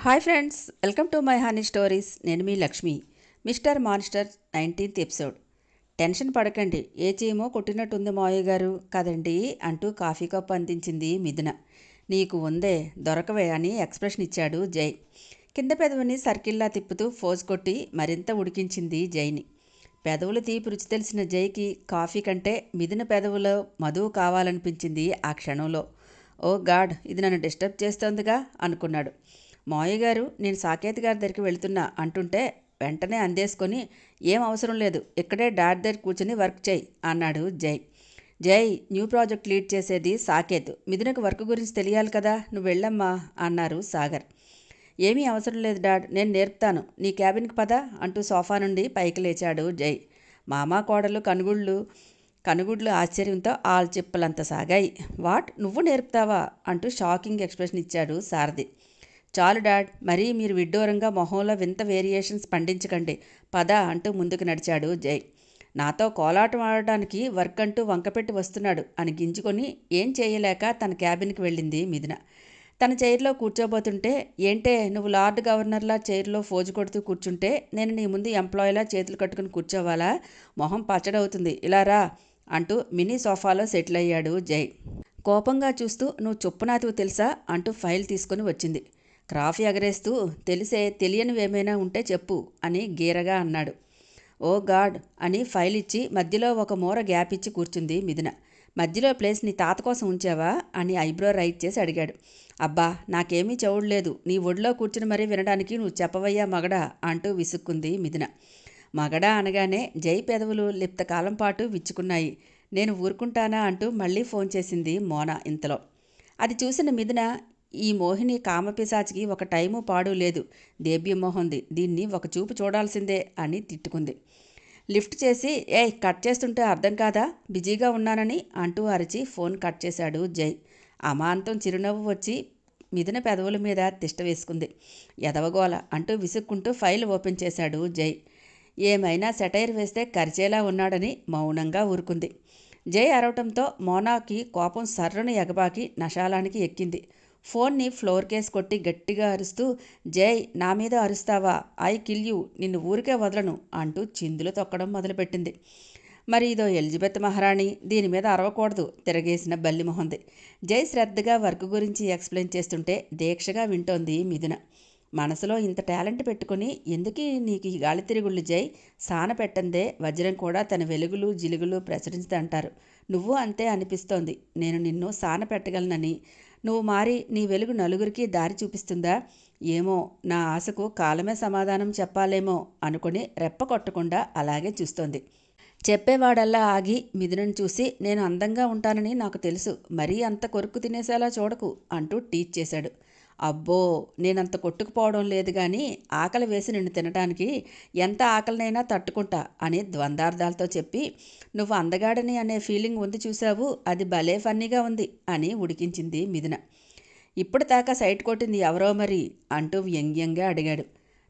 Hi friends, welcome to my honey stories. నేను మీ Lakshmi. Mister monster 19th episode. Tension పడకండి, ఏ చీమో కొట్టినట్టుంది మావయ్య గారు కదండి అంటూ కాఫీ కప్ అందించింది మిథున. నీకు ఉందే, దొరకవే అని ఎక్స్ప్రెషన్ ఇచ్చాడు జై. కింద పెదవిని సర్కిల్లా తిప్పుతూ ఫోజ్ కొట్టి మరింత ఉడికించింది జైని. పెదవులు తీపి రుచి తెలిసిన జైకి కాఫీ కంటే మిథున పెదవులో మధువు కావాలనిపించింది ఆ క్షణంలో. ఓ గాడ్, ఇది నన్ను డిస్టర్బ్ చేస్తోందిగా అనుకున్నాడు. మావయ్య గారు, నేను సాకేత్ గారి దగ్గరికి వెళ్తున్నా అంటుంటే వెంటనే అందేసుకొని, ఏం అవసరం లేదు, ఇక్కడే డాడ్ దగ్గర కూర్చుని వర్క్ చేయి అన్నాడు జై. జై, న్యూ ప్రాజెక్ట్ లీడ్ చేసేది సాకేత్, మిథునకు వర్క్ గురించి తెలియాలి కదా, నువ్వు వెళ్ళమ్మా అన్నారు సాగర్. ఏమీ అవసరం లేదు డాడ్, నేను నేర్పుతాను, నీ క్యాబిన్కి పద అంటూ సోఫా నుండి పైకి లేచాడు జై. మామా కోడలు కనుగుడ్లు ఆశ్చర్యంతో ఆల్చిప్పలంత సాగాయి. వాట్, నువ్వు నేర్పుతావా అంటూ షాకింగ్ ఎక్స్ప్రెషన్ ఇచ్చాడు సారథి. చాలు డాడ్, మరీ మీరు విడ్డూరంగా మొహంలో వింత వేరియేషన్స్ పండించకండి, పద అంటూ ముందుకు నడిచాడు జై. నాతో కోలాటం ఆడడానికి వర్క్ అంటూ వంకపెట్టి వస్తున్నాడు అని గింజుకొని ఏం చేయలేక తన క్యాబిన్కి వెళ్ళింది మిథున. తన చైర్లో కూర్చోబోతుంటే, ఏంటే నువ్వు లార్డ్ గవర్నర్లా చైర్లో ఫోజు కొడుతూ కూర్చుంటే నేను నీ ముందు ఎంప్లాయీలా చేతులు కట్టుకుని కూర్చోవాలా? మొహం పచ్చడవుతుంది, ఇలా రా అంటూ మినీ సోఫాలో సెటిల్ అయ్యాడు జై. కోపంగా చూస్తూ, నువ్వు చొప్పునాతివి తెలుసా అంటూ ఫైల్ తీసుకుని వచ్చింది. కాఫీ ఎగరేస్తూ, తెలియనివేమైనా ఉంటే చెప్పు అని గీరగా అన్నాడు. ఓ గాడ్ అని ఫైల్ ఇచ్చి మధ్యలో ఒక మూర గ్యాప్ ఇచ్చి కూర్చుంది మిథున. మధ్యలో ప్లేస్ నీ తాత కోసం ఉంచావా అని ఐబ్రో రైట్ చేసి అడిగాడు. అబ్బా, నాకేమీ చెవుడులేదు, నీ ఒడిలో కూర్చుని మరీ వినడానికి నువ్వు చెప్పవయ్యా మగడా అంటూ విసుక్కుంది మిథున. మగడా అనగానే జై పెదవులు లిప్తకాలం పాటు విచ్చుకున్నాయి. నేను ఊరుకుంటానా అంటూ మళ్ళీ ఫోన్ చేసింది మోనా ఇంతలో. అది చూసిన మిథున, ఈ మోహిని కామపిశాచికి ఒక టైము పాడు లేదు, దేబ్యమోహంది, దీన్ని ఒక చూపు చూడాల్సిందే అని తిట్టుకుంది. లిఫ్ట్ చేసి, కట్ చేస్తుంటే అర్థం కాదా, బిజీగా ఉన్నానని అంటూ అరిచి ఫోన్ కట్ చేశాడు జై. అమాంతం చిరునవ్వు వచ్చి మిథున పెదవుల మీద తిష్ట వేసుకుంది. ఎదవగోల అంటూ విసుక్కుంటూ ఫైల్ ఓపెన్ చేశాడు జై. ఏమైనా సెటైర్ వేస్తే కరిచేలా ఉన్నాడని మౌనంగా ఊరుకుంది. జై అరవటంతో మోనాకి కోపం సర్రును ఎగబాకి నశాలానికి ఎక్కింది. ఫోన్ని ఫ్లోర్ కేస్ కొట్టి గట్టిగా అరుస్తూ, జై, నా మీద అరుస్తావా, ఐ కిల్ యూ, నిన్ను ఊరికే వదలను అంటూ చిందులు తొక్కడం మొదలుపెట్టింది. మరి ఇదో ఎలిజబెత్ మహారాణి, దీని మీద అరవకూడదు, తిరగేసిన బల్లిమొహంది. జై శ్రద్ధగా వర్క్ గురించి ఎక్స్ప్లెయిన్ చేస్తుంటే దీక్షగా వింటోంది మిథున. మనసులో ఇంత టాలెంట్ పెట్టుకుని ఎందుకీ నీకు ఈ గాలి తిరుగుళ్ళు జై, సాన పెట్టందే వజ్రం కూడా తన వెలుగులు జిలుగులు ప్రచురించదంటారు. నువ్వు అంతే అనిపిస్తోంది. నేను నిన్ను సాన పెట్టగలనని. నువ్వు మారి నీ వెలుగు నలుగురికి దారి చూపిస్తుందా ఏమో, నా ఆశకు కాలమే సమాధానం చెప్పాలేమో అనుకుని రెప్ప కొట్టకుండా అలాగే చూస్తోంది. చెప్పేవాడల్లా ఆగి మిథునను చూసి, నేను అందంగా ఉంటానని నాకు తెలుసు, మరీ అంత కొరుక్కు తినేసేలా చూడకు అంటూ టీచ్ చేశాడు. అబ్బో, నేనంత కొట్టుకుపోవడం లేదు కానీ ఆకలి వేసి నిన్ను తినడానికి ఎంత ఆకలినైనా తట్టుకుంటా అని ద్వందార్థాలతో చెప్పి, నువ్వు అందగాడని అనే ఫీలింగ్ ఉంది చూశావు, అది భలే ఫన్నీగా ఉంది అని ఉడికించింది మిథున. ఇప్పటిదాకా సైట్ కొట్టింది ఎవరో మరి అంటూ వ్యంగ్యంగా అడిగాడు.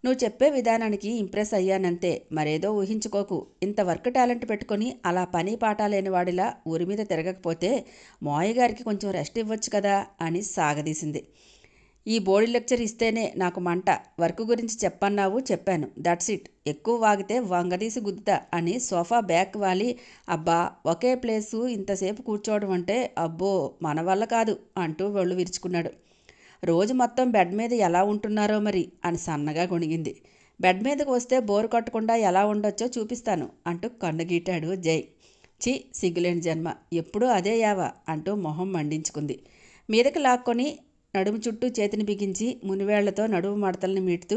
నువ్వు చెప్పే విధానానికి ఇంప్రెస్ అయ్యానంతే, మరేదో ఊహించుకోకు. ఇంత వర్క్ టాలెంట్ పెట్టుకొని అలా పని పాట లేని వాడిలా ఊరి మీద తిరగకపోతే మావయ్య గారికి కొంచెం రెస్ట్ ఇవ్వచ్చు కదా అని సాగదీసింది. ఈ బోర్డు లెక్చర్ ఇస్తేనే నాకు మంట, వర్క్ గురించి చెప్పన్నావు, చెప్పాను, దట్స్ ఇట్, ఎక్కువ వాగితే వంగదీసి గుద్దుతా అని సోఫా బ్యాక్ వాలి, అబ్బా ఒకే ప్లేసు ఇంతసేపు కూర్చోవడం అంటే అబ్బో మన వల్ల కాదు అంటూ ఒళ్ళు విరుచుకున్నాడు. రోజు మొత్తం బెడ్ మీద ఎలా ఉంటున్నారో మరి అని సన్నగా గొణిగింది. బెడ్ మీదకు వస్తే బోరు కట్టకుండా ఎలా ఉండొచ్చో చూపిస్తాను అంటూ కన్ను గీటాడు జై. చి, సిగ్గులేని జన్మ, ఎప్పుడూ అదే యావా అంటూ మొహం మండించుకుంది. మీదకి లాక్కొని నడుము చుట్టూ చేతిని బిగించి మునివేళ్లతో నడుము మడతల్ని మీటుతూ,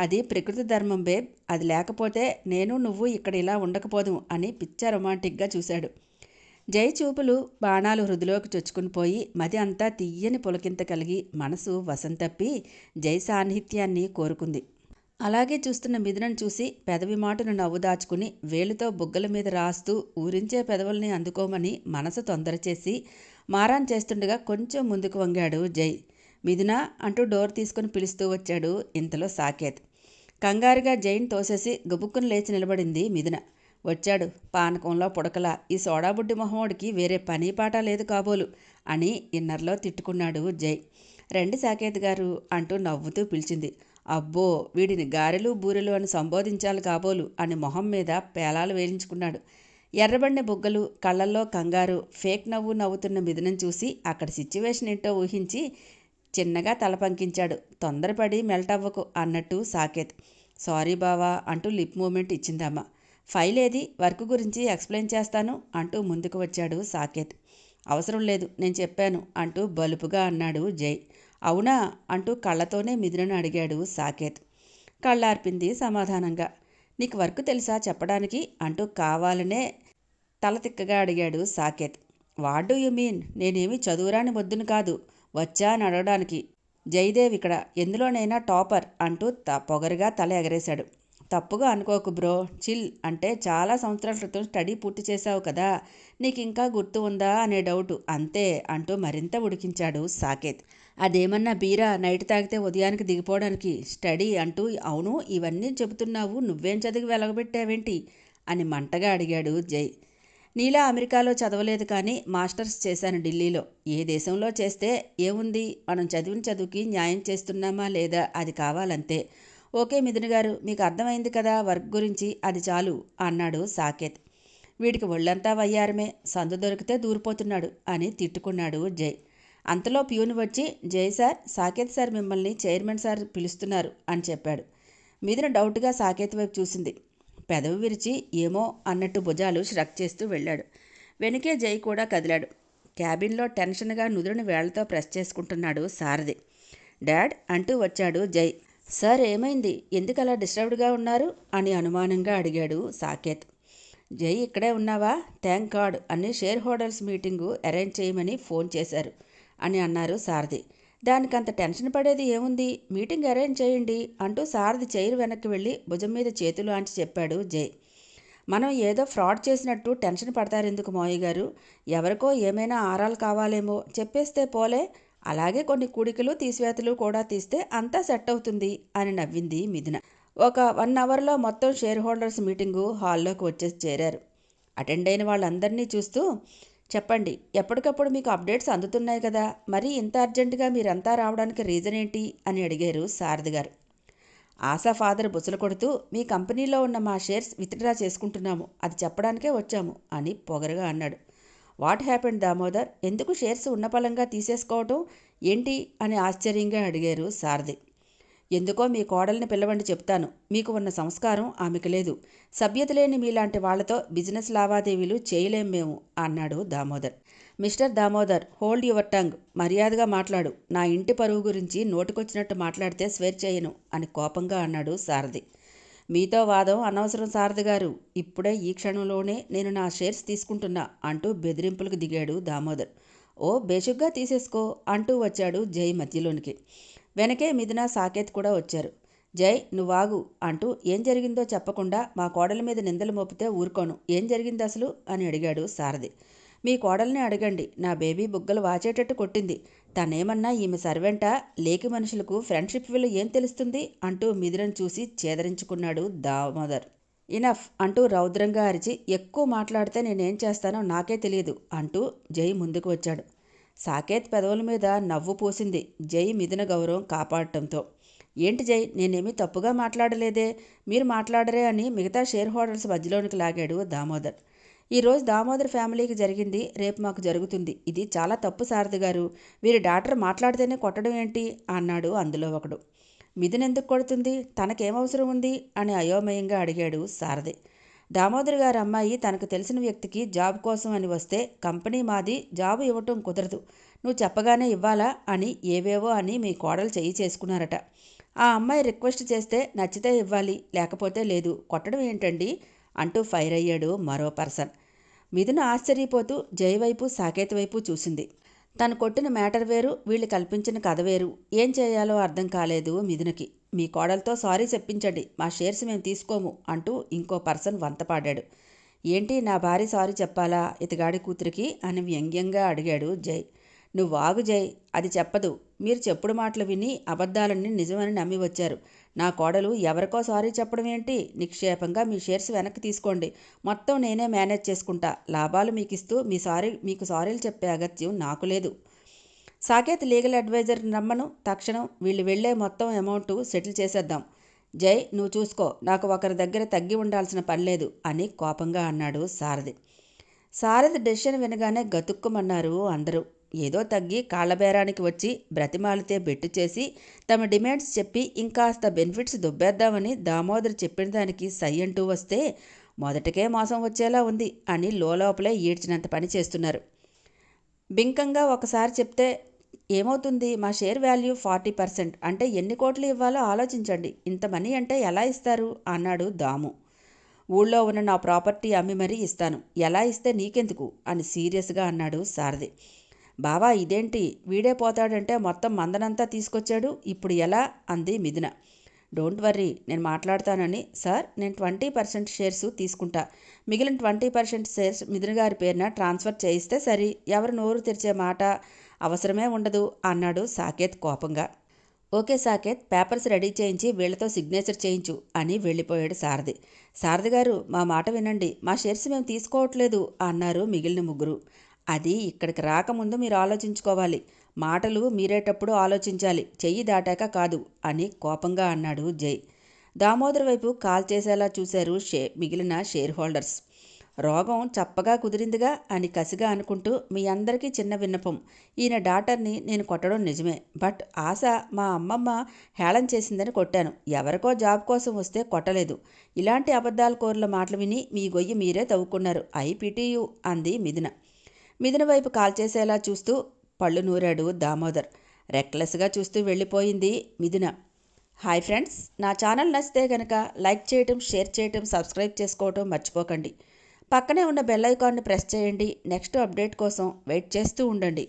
అది ప్రకృతి ధర్మం బేబ్, అది లేకపోతే నేను నువ్వు ఇక్కడ ఇలా ఉండకపోదు అని పిచ్చ రొమాంటిక్గా చూశాడు. జై చూపులు బాణాలు హృదిలోకి చొచ్చుకుని పోయి మది అంతా తీయని పులకింత కలిగి మనసు వసంతప్పి జై సాన్నిహిత్యాన్ని కోరుకుంది. అలాగే చూస్తున్న మిథునను చూసి పెదవి మాటును నవ్వు దాచుకుని వేలుతో బుగ్గల మీద రాస్తూ ఊరించే పెదవుల్ని అందుకోమని మనసు తొందర చేసి మారాన్ చేస్తుండగా కొంచెం ముందుకు వంగాడు జై. మిథున అంటూ డోర్ తీసుకుని పిలుస్తూ వచ్చాడు ఇంతలో సాకేత్. కంగారుగా జైన్ తోసేసి గబుక్కును లేచి నిలబడింది మిథున. వచ్చాడు పానకంలో పుడకలా, ఈ సోడాబుడ్డి మొహమోడికి వేరే పని పాట లేదు కాబోలు అని ఇన్నర్లో తిట్టుకున్నాడు జై. రండి సాకేత్ గారు అంటూ నవ్వుతూ పిలిచింది. అబ్బో, వీడిని గారెలు బూరెలు అని సంబోధించాలి కాబోలు అని మొహం మీద పేలాలు వేయించుకున్నాడు. ఎర్రబడిన బుగ్గలు, కళ్ళల్లో కంగారు, ఫేక్ నవ్వు నవ్వుతున్న మిథునం చూసి అక్కడ సిచ్యువేషన్ ఏంటో ఊహించి చిన్నగా తల పంకించాడు. తొందరపడి మెల్టవ్వకు అన్నట్టు సాకేత్. సారీ బావా అంటూ లిప్ మూమెంట్ ఇచ్చిందమ్మ. ఫైల్ ఏది, వర్క్ గురించి ఎక్స్ప్లెయిన్ చేస్తాను అంటూ ముందుకు వచ్చాడు సాకేత్. అవసరం లేదు, నేను చెప్పాను అంటూ బలుపుగా అన్నాడు జై. అవునా అంటూ కళ్ళతోనే మిథునను అడిగాడు సాకేత్. కళ్ళార్పింది సమాధానంగా. నీకు వర్క్ తెలుసా చెప్పడానికి అంటూ కావాలనే తల తిక్కగా అడిగాడు Saket. What do you mean? నేనేమి చదువురాని మొద్దును కాదు, వచ్చా అని అడగడానికి. జయదేవ్ ఇక్కడ ఎందులోనైనా టాపర్ అంటూ పొగరుగా తల ఎగరేశాడు. తప్పుగా అనుకోకు బ్రో, చిల్. అంటే చాలా సంవత్సరాల క్రితం స్టడీ పూర్తి చేశావు కదా, నీకు ఇంకా గుర్తు ఉందా అనే డౌటు అంతే అంటూ మరింత ఉడికించాడు సాకేత్. అదేమన్నా బీరా నైట్ తాగితే ఉదయానికి దిగిపోవడానికి స్టడీ అంటూ? అవును, ఇవన్నీ చెబుతున్నావు, నువ్వేం చదివి వెలగబెట్టావేంటి అని మంటగా అడిగాడు జై. నీలా అమెరికాలో చదవలేదు కానీ మాస్టర్స్ చేశాను ఢిల్లీలో. ఏ దేశంలో చేస్తే ఏముంది, మనం చదివిన చదువుకి న్యాయం చేస్తున్నామా లేదా అది కావాలంతే. ఓకే మిథున్ గారు, మీకు అర్థమైంది కదా వర్క్ గురించి, అది చాలు అన్నాడు సాకేత్. వీడికి ఒళ్ళంతా వయ్యారమే, సందు దొరికితే దూరిపోతున్నాడు అని తిట్టుకున్నాడు జై. అంతలో ప్యూన్ వచ్చి, జై సార్, సాకేత్ సార్ మిమ్మల్ని చైర్మన్ సార్ పిలుస్తున్నారు అని చెప్పాడు. మిథున డౌట్గా సాకేత్ వైపు చూసింది. పెదవి విరిచి ఏమో అన్నట్టు భుజాలు ష్రక్ చేస్తూ వెళ్ళాడు. వెనుకే జై కూడా కదిలాడు. క్యాబిన్లో టెన్షన్గా నుదురుని వేళ్లతో ప్రెస్ చేసుకుంటున్నాడు సారథి. డాడ్ అంటూ వచ్చాడు జై. సార్ ఏమైంది, ఎందుకు అలా డిస్టర్బ్డ్గా ఉన్నారు అని అనుమానంగా అడిగాడు సాకేత్. జై ఇక్కడే ఉన్నావా, థ్యాంక్ గాడ్ అని షేర్ హోల్డర్స్ మీటింగు అరేంజ్ చేయమని ఫోన్ చేశారు అని అన్నారు సారథి. దానికంత టెన్షన్ పడేది ఏముంది, మీటింగ్ అరేంజ్ చేయండి అంటూ సారథి చైర్ వెనక్కి వెళ్ళి భుజం మీద చేతులు ఆంచి చెప్పాడు జై. మనం ఏదో ఫ్రాడ్ చేసినట్టు టెన్షన్ పడతారెందుకు మోయ్య గారు, ఎవరికో ఏమైనా ఆరాలు కావాలేమో చెప్పేస్తే పోలే, అలాగే కొన్ని కూడికలు తీసివేతలు కూడా తీస్తే అంతా సెట్ అవుతుంది అని నవ్వింది మిథున. ఒక 1 అవర్లో మొత్తం షేర్ హోల్డర్స్ మీటింగు హాల్లోకి వచ్చేసి చేరారు. అటెండ్ అయిన వాళ్ళందరినీ చూస్తూ, చెప్పండి, ఎప్పటికప్పుడు మీకు అప్డేట్స్ అందుతున్నాయి కదా, మరి ఇంత అర్జెంటుగా మీరంతా రావడానికి రీజన్ ఏంటి అని అడిగారు సారథి గారు. ఆశా ఫాదర్ బుసలు కొడుతూ, మీ కంపెనీలో ఉన్న మా షేర్స్ విత్డ్రా చేసుకుంటున్నాము, అది చెప్పడానికే వచ్చాము అని పొగరుగా అన్నాడు. వాట్ హ్యాపెండ్ దామోదర్, ఎందుకు షేర్స్ ఉన్నపలంగా తీసేసుకోవటం ఏంటి అని ఆశ్చర్యంగా అడిగారు సారథి. ఎందుకో మీ కోడల్ని పిలవండి చెప్తాను, మీకు ఉన్న సంస్కారం ఆమెకు లేదు, సభ్యత లేని మీలాంటి వాళ్లతో బిజినెస్ లావాదేవీలు చేయలేం మేము అన్నాడు Damodar. Mister Damodar, hold your tongue, మర్యాదగా మాట్లాడు, నా ఇంటి పరువు గురించి నోటికొచ్చినట్టు మాట్లాడితే స్వేర్ చేయను అని కోపంగా అన్నాడు సారథి. మీతో వాదం అనవసరం సారథి గారు, ఇప్పుడే ఈ క్షణంలోనే నేను నా షేర్స్ తీసుకుంటున్నా అంటూ బెదిరింపులకు దిగాడు దామోదర్. ఓ బేషుగ్గా తీసేసుకో అంటూ వచ్చాడు జై మధ్యలోనికి. వెనకే మిథున సాకేత్ కూడా వచ్చారు. జై నువ్వాగు అంటూ ఏం జరిగిందో చెప్పకుండా మా కోడల మీద నిందలు మోపితే ఊరుకోను, ఏం జరిగింది అసలు అని అడిగాడు సారథి. మీ కోడల్ని అడగండి, నా బేబీ బుగ్గలు వాచేటట్టు కొట్టింది, తనేమన్నా ఈమె సర్వెంటా, లేకి మనుషులకు ఫ్రెండ్షిప్ విలువ ఏం తెలుస్తుంది అంటూ మిథునను చూసి చేదరించుకున్నాడు దామోదర్. ఇనఫ్ అంటూ రౌద్రంగా అరిచి, ఎక్కువ మాట్లాడితే నేనేం చేస్తానో నాకే తెలియదు అంటూ జై ముందుకు వచ్చాడు. సాకేత్ పెదవుల మీద నవ్వు పూసింది జై మిథున గౌరవం కాపాడటంతో. ఏంటి జై, నేనేమీ తప్పుగా మాట్లాడలేదే, మీరు మాట్లాడరే అని మిగతా షేర్ హోల్డర్స్ మధ్యలోనికి లాగాడు దామోదర్. ఈరోజు దామోదర్ ఫ్యామిలీకి జరిగింది రేపు మాకు జరుగుతుంది, ఇది చాలా తప్పు సారథి గారు, వీరి డాక్టర్ మాట్లాడితేనే కొట్టడం ఏంటి అన్నాడు అందులో ఒకడు. మిథున ఎందుకు కొడుతుంది, తనకేమవసరం ఉంది అని అయోమయంగా అడిగాడు సారథి. దామోదర్ గారి అమ్మాయి తనకు తెలిసిన వ్యక్తికి జాబ్ కోసం అని వస్తే కంపెనీ మాది, జాబు ఇవ్వటం కుదరదు, నువ్వు చెప్పగానే ఇవ్వాలా అని ఏవేవో అని మీ కోడలు చెయ్యి చేసుకున్నారట. ఆ అమ్మాయి రిక్వెస్ట్ చేస్తే నచ్చితే ఇవ్వాలి, లేకపోతే లేదు, కొట్టడం ఏంటండి అంటూ ఫైర్ అయ్యాడు మరో పర్సన్. మిథున ఆశ్చర్యపోతూ జై వైపు సాకేత్ వైపు చూసింది. తను కొట్టిన మ్యాటర్ వేరు, వీళ్ళు కల్పించిన కథ వేరు, ఏం చేయాలో అర్థం కాలేదు మిథునకి. మీ కోడలతో సారీ చెప్పించండి, మా షేర్స్ మేము తీసుకోము అంటూ ఇంకో పర్సన్ వంతపాడాడు. ఏంటి నా భార్య సారీ చెప్పాలా ఇతగాడి కూతురికి అని వ్యంగ్యంగా అడిగాడు జై. నువ్వు ఆగు జై, అది చెప్పదు, మీరు చెప్పుడు మాటలు విని అబద్ధాలన్నీ నిజమని నమ్మి వచ్చారు. నా కోడలు ఎవరికో సారీ చెప్పడం ఏంటి, నిక్షేపంగా మీ షేర్స్ వెనక్కి తీసుకోండి, మొత్తం నేనే మేనేజ్ చేసుకుంటా, లాభాలు మీకు ఇస్తూ మీకు సారీలు చెప్పే అగత్యం నాకు లేదు. సాకేత్ లీగల్ అడ్వైజర్ నమ్మను, తక్షణం వీళ్ళు వెళ్లే మొత్తం అమౌంట్ సెటిల్ చేసేద్దాం. జై, నువ్వు చూసుకో, నాకు ఒకరి దగ్గర తగ్గి ఉండాల్సిన పనిలేదు అని కోపంగా అన్నాడు సారథి. సారథి డెసిషన్ వినగానే గతుక్కుమన్నారు అందరూ. ఏదో తగ్గి కాళ్లబేరానికి వచ్చి బ్రతిమాలితే బెట్టు చేసి తమ డిమాండ్స్ చెప్పి ఇంకాస్త బెనిఫిట్స్ దుబ్బేద్దామని దామోదర్ చెప్పిన దానికి సై అంటూ వస్తే మొదటికే మోసం వచ్చేలా ఉంది అని లోపలే ఈడ్చినంత పని చేస్తున్నారు. బింకంగా ఒకసారి చెప్తే ఏమవుతుంది, మా షేర్ వాల్యూ 40%, అంటే ఎన్ని కోట్లు ఇవ్వాలో ఆలోచించండి, ఇంత మనీ అంటే ఎలా ఇస్తారు అన్నాడు దాము. ఊళ్ళో ఉన్న నా ప్రాపర్టీ అమ్మి మరీ ఇస్తాను, ఎలా ఇస్తే నీకెందుకు అని సీరియస్గా అన్నాడు సారథి. బావా ఇదేంటి, వీడే పోతాడంటే మొత్తం మందనంతా తీసుకొచ్చాడు, ఇప్పుడు ఎలా అంది మిథున. డోంట్ వర్రీ, నేను మాట్లాడతానని. సార్, నేను 20% షేర్స్ తీసుకుంటా, మిగిలిన 20% షేర్స్ మిథున గారి పేరున ట్రాన్స్ఫర్ చేయిస్తే సరి, ఎవరు నోరు తెరిచే మాట అవసరమే ఉండదు అన్నాడు సాకేత్ కోపంగా. ఓకే సాకేత్, పేపర్స్ రెడీ చేయించి వీళ్లతో సిగ్నేచర్ చేయించు అని వెళ్ళిపోయాడు సారథి. సారథి గారు, మా మాట వినండి, మా షేర్స్ మేము తీసుకోవట్లేదు అన్నారు మిగిలిన ముగ్గురు. అది ఇక్కడికి రాకముందు మీరు ఆలోచించుకోవాలి, మాటలు మీరేటప్పుడు ఆలోచించాలి, చెయ్యి దాటాక కాదు అని కోపంగా అన్నాడు జై. దామోదర్ వైపు కాల్ చేసేలా చూశారు మిగిలిన షేర్ హోల్డర్స్. రోగం చప్పగా కుదిరిందిగా అని కసిగా అనుకుంటూ, మీ అందరికీ చిన్న విన్నపం, ఈయన డాటర్ని నేను కొట్టడం నిజమే, బట్ ఆశ మా అమ్మమ్మ హేళన చేసిందని కొట్టాను, ఎవరికో జాబ్ కోసం వస్తే కొట్టలేదు. ఇలాంటి అబద్ధాల కోరుల మాటలు విని మీ గొయ్యి మీరే తవ్వుకున్నారు, ఐపీటీయు అంది మిథున. మిథున వైపు కాల్ చేసేలా చూస్తూ పళ్ళు నూరాడు దామోదర్. రెక్లెస్గా చూస్తూ వెళ్ళిపోయింది మిథున. హాయ్ ఫ్రెండ్స్, నా ఛానల్ నచ్చితే కనుక లైక్ చేయటం, షేర్ చేయటం, సబ్స్క్రైబ్ చేసుకోవటం మర్చిపోకండి. పక్కనే ఉన్న బెల్ ఐకాన్ని ప్రెస్ చేయండి. నెక్స్ట్ అప్డేట్ కోసం వెయిట్ చేస్తూ ఉండండి.